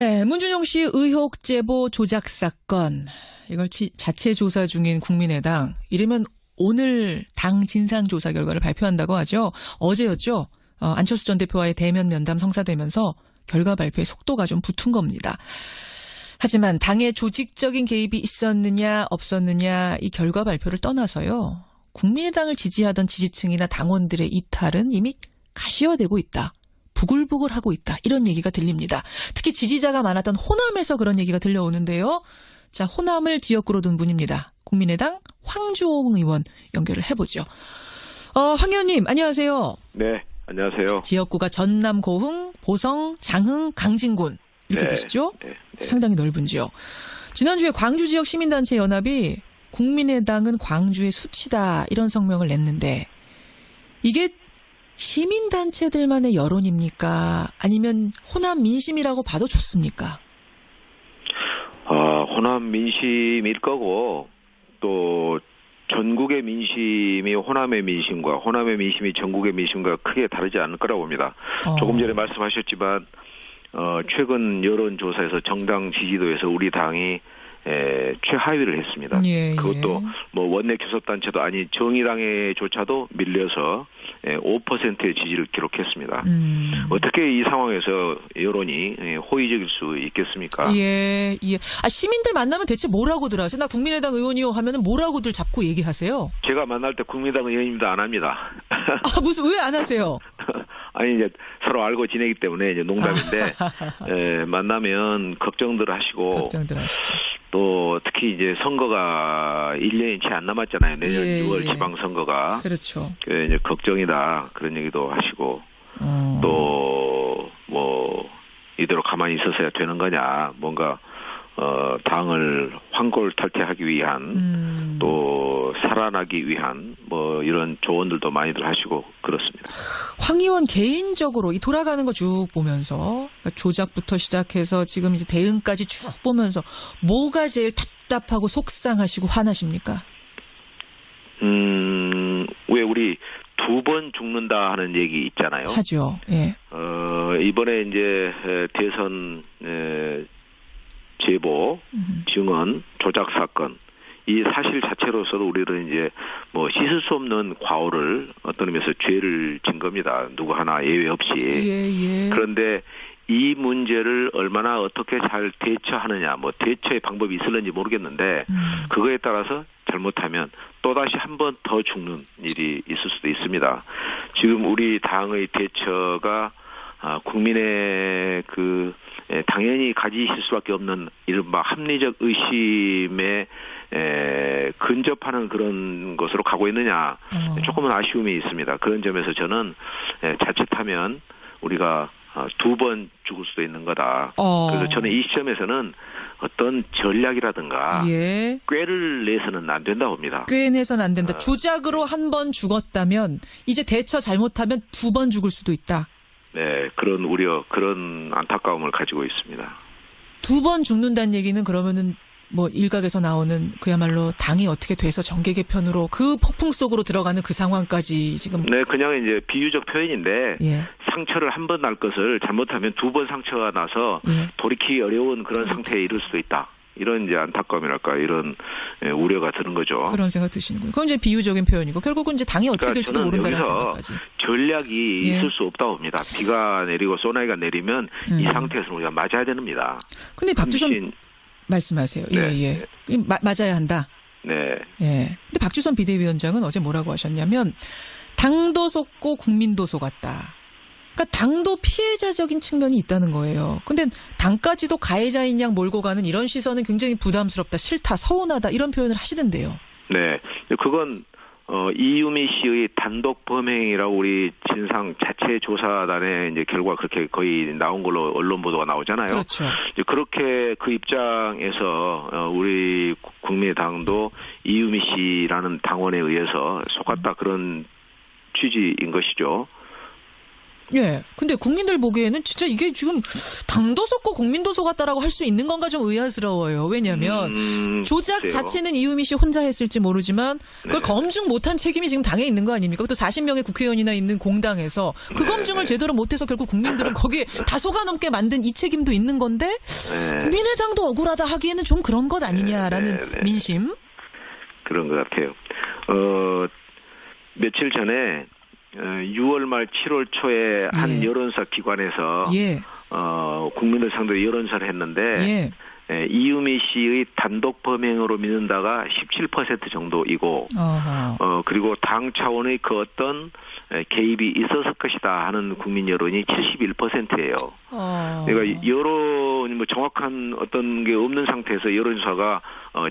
네, 문준용 씨 의혹 제보 조작 사건. 이걸 자체 조사 중인 국민의당. 이르면 오늘 당 진상조사 결과를 발표한다고 하죠. 어제였죠. 안철수 전 대표와의 대면 면담 성사되면서 결과 발표에 속도가 좀 붙은 겁니다. 하지만 당의 조직적인 개입이 있었느냐 없었느냐 이 결과 발표를 떠나서요. 국민의당을 지지하던 지지층이나 당원들의 이탈은 이미 가시화되고 있다. 부글부글하고 있다. 이런 얘기가 들립니다. 특히 지지자가 많았던 호남에서 그런 얘기가 들려오는데요. 자, 호남을 지역구로 둔 분입니다. 국민의당 황주홍 의원 연결을 해보죠. 황 의원님 안녕하세요. 네, 안녕하세요. 지역구가 전남 고흥, 보성, 장흥, 강진군 이렇게 되시죠? 네. 상당히 넓은 지역. 지난주에 광주 지역 시민단체 연합이 국민의당은 광주의 수치다 이런 성명을 냈는데 이게 시민단체들만의 여론입니까? 아니면 호남 민심이라고 봐도 좋습니까? 호남 민심일 거고 또 전국의 민심이 호남의 민심과 호남의 민심이 전국의 민심과 크게 다르지 않을 거라고 봅니다. 조금 전에 말씀하셨지만 최근 여론조사에서 정당 지지도에서 우리 당이 최하위를 했습니다. 예. 그것도 뭐 원내 교섭단체도 아니 정의당에조차도 밀려서 5%의 지지를 기록했습니다. 어떻게 이 상황에서 여론이 호의적일 수 있겠습니까? 예. 시민들 만나면 대체 뭐라고들 하세요? 나 국민의당 의원이요 하면은 뭐라고들 잡고 얘기하세요? 제가 만날 때 국민의당 의원입니다 안 합니다. 왜 안 하세요? 아니 이제 서로 알고 지내기 때문에 이제 농담인데 만나면 걱정들 하시고 또 특히 이제 선거가 1년이 채 안 남았잖아요. 내년 6월 지방선거가. 그렇죠. 이제 걱정이다 그런 얘기도 하시고 또 뭐 이대로 가만히 있었어야 되는 거냐 뭔가 당을 황골탈퇴하기 위한 또 살아나기 위한 뭐 이런 조언들도 많이들 하시고 그렇습니다. 황 의원 개인적으로 이 돌아가는 거 쭉 보면서 그러니까 조작부터 시작해서 지금 이제 대응까지 쭉 보면서 뭐가 제일 답답하고 속상하시고 화나십니까? 왜 우리 2번 죽는다 하는 얘기 있잖아요. 하죠. 예. 이번에 이제 대선 제보, 증언, 조작 사건, 이 사실 자체로서도 우리는 이제 뭐 씻을 수 없는 과오를 어떤 의미에서 죄를 진 겁니다. 누구 하나 예외 없이. 예. 그런데 이 문제를 얼마나 어떻게 잘 대처하느냐, 뭐 대처의 방법이 있을는지 모르겠는데 그거에 따라서 잘못하면 또다시 한 번 더 죽는 일이 있을 수도 있습니다. 지금 우리 당의 대처가 국민의 당연히 가지실 수밖에 없는 이른바 합리적 의심에 근접하는 그런 것으로 가고 있느냐 조금은 아쉬움이 있습니다. 그런 점에서 저는 자칫하면 우리가 2번 죽을 수도 있는 거다. 그래서 저는 이 시점에서는 어떤 전략이라든가 꾀를 내서는 안 된다고 봅니다. 꾀 내서는 안 된다. 조작으로 한 번 죽었다면 이제 대처 잘못하면 2번 죽을 수도 있다. 네, 그런 우려, 그런 안타까움을 가지고 있습니다. 2번 죽는다는 얘기는 그러면은 뭐 일각에서 나오는 그야말로 당이 어떻게 돼서 정계 개편으로 그 폭풍 속으로 들어가는 그 상황까지 지금. 네, 그냥 이제 비유적 표현인데 상처를 한 번 날 것을 잘못하면 2번 상처가 나서 돌이키기 어려운 그런 상태에 이를 수도 있다. 이런 이제 안타까움이랄까 이런 우려가 드는 거죠. 그런 생각 드시는군요. 그건 이제 비유적인 표현이고 결국은 이제 당이 어떻게 될지도 모른다는 생각까지. 전략이 있을 수 없다고 봅니다. 비가 내리고 소나기가 내리면 이 상태에서 우리가 맞아야 됩니다. 근데 박주선 말씀하세요. 예. 맞아야 한다. 네. 예. 근데 박주선 비대위원장은 어제 뭐라고 하셨냐면 당도 속고 국민도 속았다. 그러니까 당도 피해자적인 측면이 있다는 거예요. 근데 당까지도 가해자인 양 몰고 가는 이런 시선은 굉장히 부담스럽다, 싫다, 서운하다 이런 표현을 하시던데요. 네. 그건 이유미 씨의 단독 범행이라고 우리 진상 자체 조사단의 이제 결과 그렇게 거의 나온 걸로 언론 보도가 나오잖아요. 그렇죠. 이제 그렇게 그 입장에서 우리 국민의당도 이유미 씨라는 당원에 의해서 속았다 그런 취지인 것이죠. 예. 근데 국민들 보기에는 진짜 이게 지금 당도 속고 국민도 속았다라고 할 수 있는 건가 좀 의아스러워요. 왜냐하면 조작 글쎄요. 자체는 이유미 씨 혼자 했을지 모르지만 그걸 네. 검증 못한 책임이 지금 당에 있는 거 아닙니까? 또 40명의 국회의원이나 있는 공당에서 그 네, 검증을 네. 제대로 못해서 결국 국민들은 거기에 다 속아넘게 만든 이 책임도 있는 건데 네. 국민의당도 억울하다 하기에는 좀 그런 것 아니냐라는 네, 네. 민심. 그런 것 같아요. 며칠 전에 6월 말 7월 초에 한 예. 여론사 기관에서 예. 국민들 상대로 여론사를 했는데 예. 이유미 씨의 단독 범행으로 믿는다가 17% 정도이고 어허. 그리고 당 차원의 그 어떤 개입이 있었을 것이다 하는 국민 여론이 71%예요. 그러니까 여론 뭐 정확한 어떤 게 없는 상태에서 여론조사가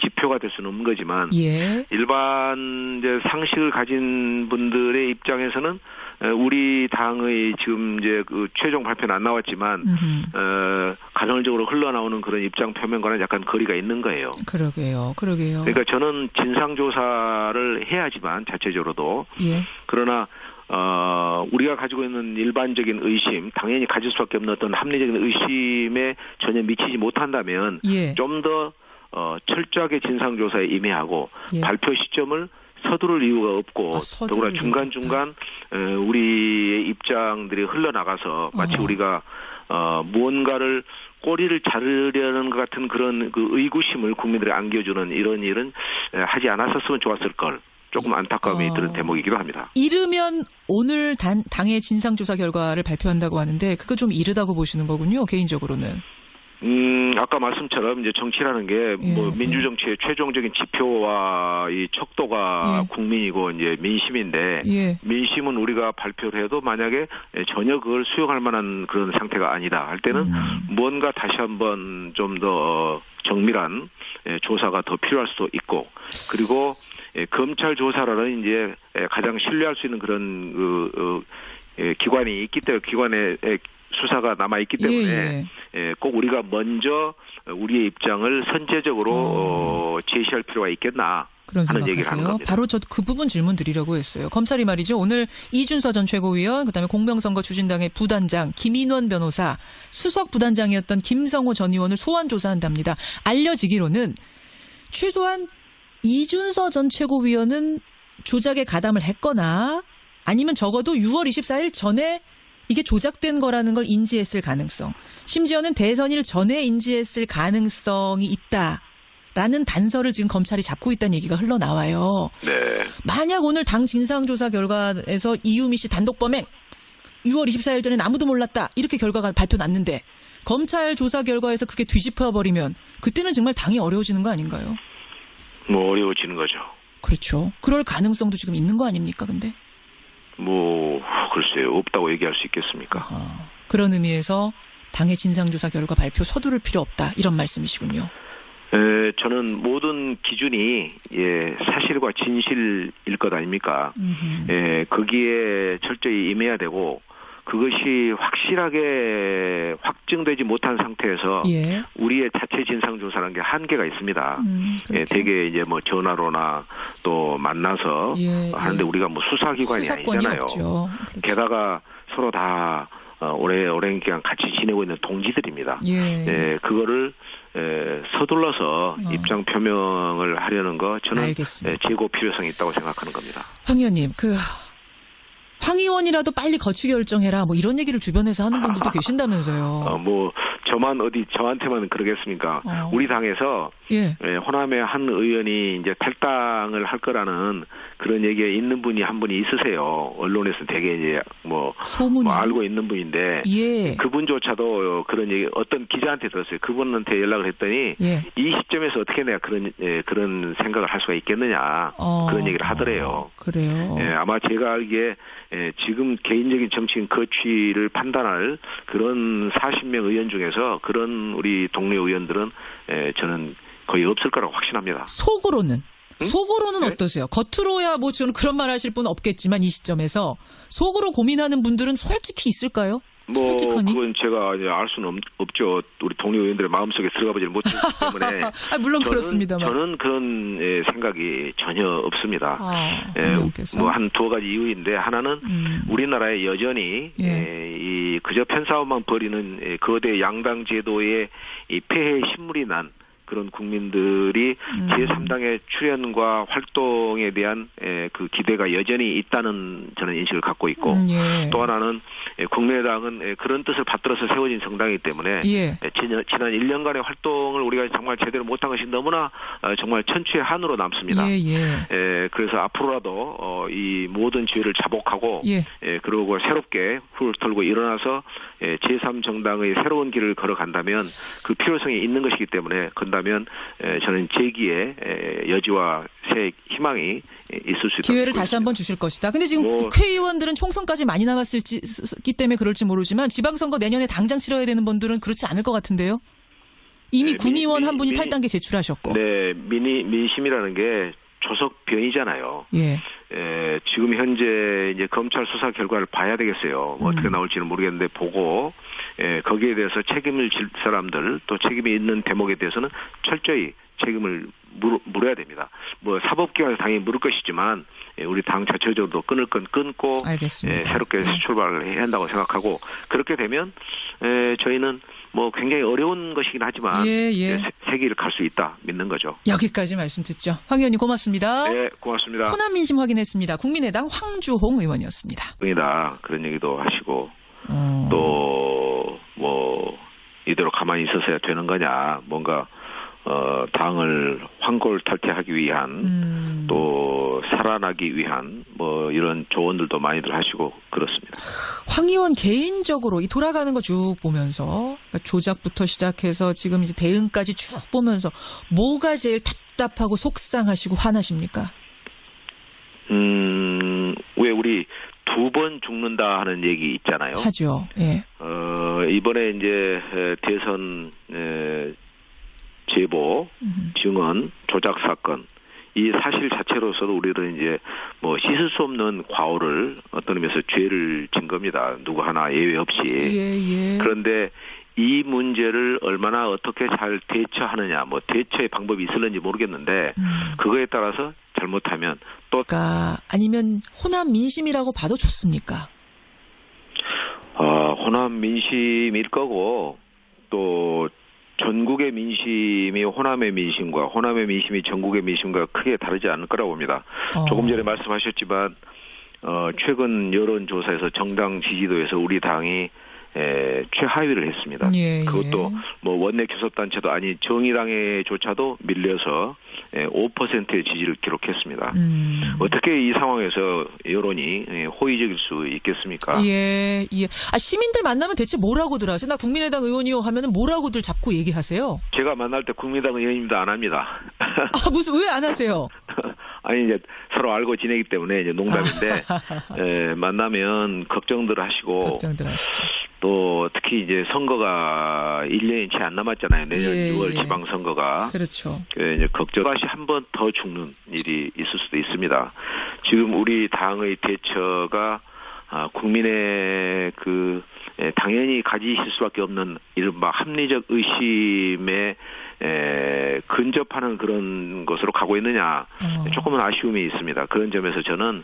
지표가 될 수는 없는 거지만 예. 일반 이제 상식을 가진 분들의 입장에서는 우리 당의 지금 이제 그 최종 발표는 안 나왔지만 가정적으로 흘러나오는 그런 입장 표명과는 약간 거리가 있는 거예요. 그러게요. 그러니까 저는 진상조사를 해야지만 자체적으로도 예. 그러나 우리가 가지고 있는 일반적인 의심, 당연히 가질 수밖에 없는 어떤 합리적인 의심에 전혀 미치지 못한다면 예. 좀 더 철저하게 진상조사에 임해하고 예. 발표 시점을 서두를 이유가 없고 더구나 중간중간 우리의 입장들이 흘러나가서 마치 우리가 무언가를 꼬리를 자르려는 것 같은 그런 그 의구심을 국민들이 안겨주는 이런 일은 하지 않았었으면 좋았을 걸. 조금 안타까움이 드는 대목이기도 합니다. 이르면 오늘 당의 진상조사 결과를 발표한다고 하는데 그거 좀 이르다고 보시는 거군요. 개인적으로는. 아까 말씀처럼 이제 정치라는 게 뭐 민주정치의 최종적인 지표와 이 척도가 국민이고 이제 민심인데 민심은 우리가 발표를 해도 만약에 전혀 그걸 수용할 만한 그런 상태가 아니다 할 때는 뭔가 다시 한번 좀 더 정밀한 조사가 더 필요할 수도 있고 그리고 검찰 조사라는 이제 가장 신뢰할 수 있는 그런 기관이 있기 때문에 기관의 수사가 남아 있기 때문에 꼭 우리가 먼저 우리의 입장을 선제적으로 제시할 필요가 있겠나 그런 하는 얘기를 하는 생각하세요? 겁니다. 바로 저 그 부분 질문 드리려고 했어요. 검찰이 말이죠. 오늘 이준서 전 최고위원 그다음에 공명선거 추진당의 부단장 김인원 변호사 수석 부단장이었던 김성호 전 의원을 소환 조사한답니다. 알려지기로는 최소한 이준서 전 최고위원은 조작에 가담을 했거나 아니면 적어도 6월 24일 전에 이게 조작된 거라는 걸 인지했을 가능성. 심지어는 대선일 전에 인지했을 가능성이 있다라는 단서를 지금 검찰이 잡고 있다는 얘기가 흘러나와요. 네. 만약 오늘 당 진상조사 결과에서 이유미 씨 단독 범행 6월 24일 전에 아무도 몰랐다 이렇게 결과가 발표 났는데 검찰 조사 결과에서 그게 뒤집혀버리면 그때는 정말 당이 어려워지는 거 아닌가요? 뭐 어려워지는 거죠. 그렇죠. 그럴 가능성도 지금 있는 거 아닙니까 근데? 뭐 글쎄요. 없다고 얘기할 수 있겠습니까? 그런 의미에서 당의 진상조사 결과 발표 서두를 필요 없다 이런 말씀이시군요. 저는 모든 기준이 사실과 진실일 것 아닙니까? 거기에 철저히 임해야 되고 그것이 확실하게 확증되지 못한 상태에서 우리의 자체 진상조사라는 게 한계가 있습니다. 그렇죠. 대개 이제 뭐 전화로나 또 만나서 하는데 우리가 뭐 수사기관이 아니잖아요. 없죠. 그렇죠. 게다가 서로 다 오랜 기간 같이 지내고 있는 동지들입니다. 그거를 서둘러서 입장 표명을 하려는 거 저는 재고 필요성이 있다고 생각하는 겁니다. 황 의원님, 황 의원이라도 빨리 거취 결정해라 뭐 이런 얘기를 주변에서 하는 분들도 계신다면서요. 뭐 저한테만 그러겠습니까? 우리 당에서 호남의 한 의원이 이제 탈당을 할 거라는 그런 얘기에 있는 분이 한 분이 있으세요. 언론에서 되게 이제 뭐 알고 있는 분인데 그분조차도 그런 얘기 어떤 기자한테 들었어요. 그분한테 연락을 했더니 이 시점에서 어떻게 내가 그런 생각을 할 수가 있겠느냐 그런 얘기를 하더래요. 그래요. 아마 제가 알기에 지금 개인적인 정치인 거취를 판단할 그런 40명 의원 중에서 그런 우리 동료 의원들은 저는 거의 없을 거라고 확신합니다. 속으로는 어떠세요? 겉으로야 뭐 저는 그런 말 하실 분은 없겠지만 이 시점에서 속으로 고민하는 분들은 솔직히 있을까요? 뭐 솔직하니? 그건 제가 이제 알 수는 없죠. 우리 동료 의원들의 마음속에 들어가 보지 못했기 때문에 물론 그렇습니다만. 저는 그런 생각이 전혀 없습니다. 의원께서? 뭐 한 두 가지 이유인데 하나는 우리나라에 여전히 이 그저 편싸움만 벌이는 거대 양당 제도의 이 폐해 신물이 난 그런 국민들이 제3당의 출연과 활동에 대한 그 기대가 여전히 있다는 저는 인식을 갖고 있고 또 하나는 국민의당은 그런 뜻을 받들어서 세워진 정당이기 때문에 지난 1년간의 활동을 우리가 정말 제대로 못한 것이 너무나 정말 천추의 한으로 남습니다. 그래서 앞으로라도 이 모든 지혜를 자복하고 그리고 새롭게 훌 털고 일어나서 제3정당의 새로운 길을 걸어간다면 그 필요성이 있는 것이기 때문에 건다면 저는 재기의 여지와 새 희망이 있을 수 있다. 기회를 다시 한번 주실 것이다. 근데 지금 국회의원들은 총선까지 많이 남았기 때문에 그럴지 모르지만 지방선거 내년에 당장 치러야 되는 분들은 그렇지 않을 것 같은데요. 이미 군의원 한 분이 탈당계 제출하셨고. 네, 민심이라는 게 조석변이잖아요. 지금 현재 이제 검찰 수사 결과를 봐야 되겠어요. 뭐 어떻게 나올지는 모르겠는데 보고 거기에 대해서 책임을 질 사람들 또 책임이 있는 대목에 대해서는 철저히 책임을 물어야 됩니다. 뭐 사법기관에서 당연히 물을 것이지만 우리 당 자체적으로도 끊을 건 끊고 새롭게 출발을 해야 한다고 생각하고 그렇게 되면 저희는 뭐 굉장히 어려운 것이긴 하지만 새 길을 갈 수 있다 믿는 거죠. 여기까지 말씀 듣죠. 황 의원님 고맙습니다. 네, 고맙습니다. 호남 민심 확인했습니다. 국민의당 황주홍 의원이었습니다. 국민의당 그런 얘기도 하시고 또 뭐 이대로 가만히 있었어야 되는 거냐 뭔가 당을 황골탈퇴하기 위한 또 살아나기 위한 뭐 이런 조언들도 많이들 하시고 그렇습니다. 황 의원 개인적으로 이 돌아가는 거 쭉 보면서 그러니까 조작부터 시작해서 지금 이제 대응까지 쭉 보면서 뭐가 제일 답답하고 속상하시고 화나십니까? 왜 우리 두 번 죽는다 하는 얘기 있잖아요. 하죠. 이번에 이제 대선 제보, 증언, 조작 사건 이 사실 자체로서도 우리는 이제 뭐 씻을 수 없는 과오를 어떤 의미에서 죄를 진 겁니다. 누구 하나 예외 없이. 그런데 이 문제를 얼마나 어떻게 잘 대처하느냐, 뭐 대처의 방법이 있을는지 모르겠는데 그거에 따라서 잘못하면 또 아니면 호남 민심이라고 봐도 좋습니까? 호남 민심일 거고 또 전국의 민심이 호남의 민심과 호남의 민심이 전국의 민심과 크게 다르지 않을 거라고 봅니다. 조금 전에 말씀하셨지만 최근 여론조사에서 정당 지지도에서 우리 당이 최하위를 했습니다. 그것도 뭐 원내 교섭단체도 아니 정의당에조차도 밀려서 5%의 지지를 기록했습니다. 어떻게 이 상황에서 여론이 호의적일 수 있겠습니까? 시민들 만나면 대체 뭐라고들 하세요? 나 국민의당 의원이요 하면은 뭐라고들 잡고 얘기하세요? 제가 만날 때 국민의당 의원입니다 안 합니다. 무슨 왜 안 하세요? 아니 이제 서로 알고 지내기 때문에 이제 농담인데 만나면 걱정들 하시고 또 특히 이제 선거가 1년이 채 안 남았잖아요. 내년 6월 지방선거가. 그렇죠. 이제 걱정하시 한 번 더 죽는 일이 있을 수도 있습니다. 지금 우리 당의 대처가 국민의 그 당연히 가지실 수밖에 없는 이른바 합리적 의심에 근접하는 그런 것으로 가고 있느냐 조금은 아쉬움이 있습니다. 그런 점에서 저는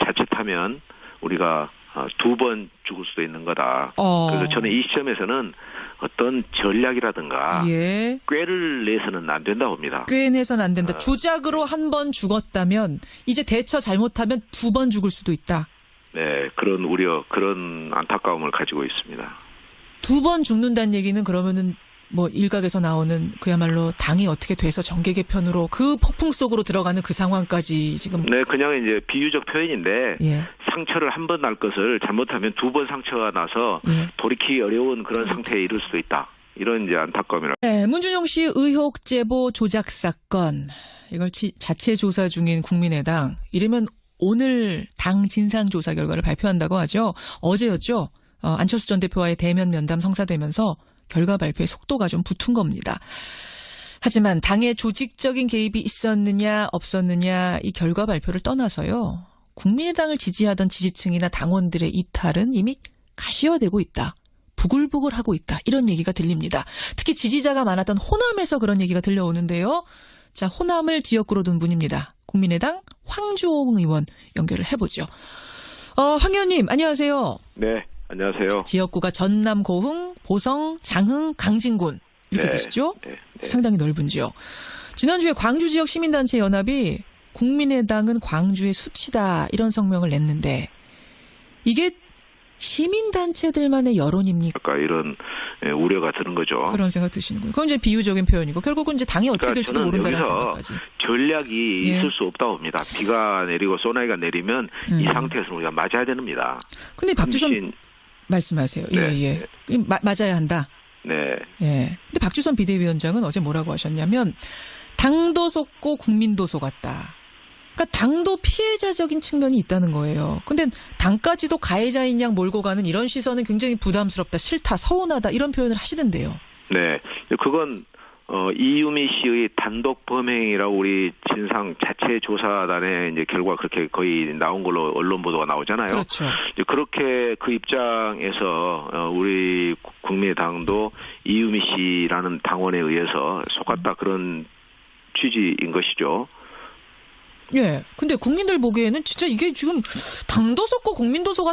자칫하면 우리가 두 번 죽을 수도 있는 거다. 그래서 저는 이 시점에서는 어떤 전략이라든가 꾀를 내서는 안 된다고 봅니다. 꾀 내서는 안 된다. 조작으로 한 번 죽었다면 이제 대처 잘못하면 두 번 죽을 수도 있다. 네, 그런 우려, 그런 안타까움을 가지고 있습니다. 두 번 죽는다는 얘기는 그러면은 뭐 일각에서 나오는 그야말로 당이 어떻게 돼서 정계 개편으로 그 폭풍 속으로 들어가는 그 상황까지 지금. 네, 그냥 이제 비유적 표현인데 상처를 한 번 날 것을 잘못하면 두 번 상처가 나서 돌이키기 어려운 그런 상태에 이를 수도 있다. 이런 이제 안타까움이라. 네, 문준용 씨 의혹 제보 조작 사건 이걸 자체 조사 중인 국민의당 이러면 오늘 당 진상조사 결과를 발표한다고 하죠. 어제였죠. 안철수 전 대표와의 대면 면담 성사되면서 결과 발표에 속도가 좀 붙은 겁니다. 하지만 당의 조직적인 개입이 있었느냐 없었느냐 이 결과 발표를 떠나서요. 국민의당을 지지하던 지지층이나 당원들의 이탈은 이미 가시화되고 있다. 부글부글하고 있다. 이런 얘기가 들립니다. 특히 지지자가 많았던 호남에서 그런 얘기가 들려오는데요. 자, 호남을 지역구로 둔 분입니다. 국민의당 황주홍 의원 연결을 해보죠. 황 의원님 안녕하세요. 네, 안녕하세요. 지역구가 전남 고흥, 보성, 장흥, 강진군 이렇게 되시죠? 네. 상당히 넓은 지역. 지난주에 광주 지역 시민단체 연합이 국민의당은 광주의 수치다 이런 성명을 냈는데 이게 시민단체들만의 여론입니까? 아까 이런 우려가 드는 거죠. 그런 생각 드시는군요. 그건 이제 비유적인 표현이고 결국은 이제 당이 어떻게 될지도 모른다는 생각까지. 전략이 있을 수 없다고 봅니다. 비가 내리고 소나기가 내리면 이 상태에서 우리가 맞아야 됩니다. 근데 박주선 말씀하세요. 예. 맞아야 한다. 네. 예. 근데 박주선 비대위원장은 어제 뭐라고 하셨냐면 당도 속고 국민도 속았다. 그러니까 당도 피해자적인 측면이 있다는 거예요. 근데 당까지도 가해자인 양 몰고 가는 이런 시선은 굉장히 부담스럽다, 싫다, 서운하다 이런 표현을 하시던데요. 네. 그건 이유미 씨의 단독 범행이라고 우리 진상 자체 조사단의 이제 결과 그렇게 거의 나온 걸로 언론 보도가 나오잖아요. 그렇죠. 그렇게 그 입장에서 우리 국민의당도 이유미 씨라는 당원에 의해서 속았다 그런 취지인 것이죠. 예. 근데 국민들 보기에는 진짜 이게 지금 당도 속고 국민도 속았다.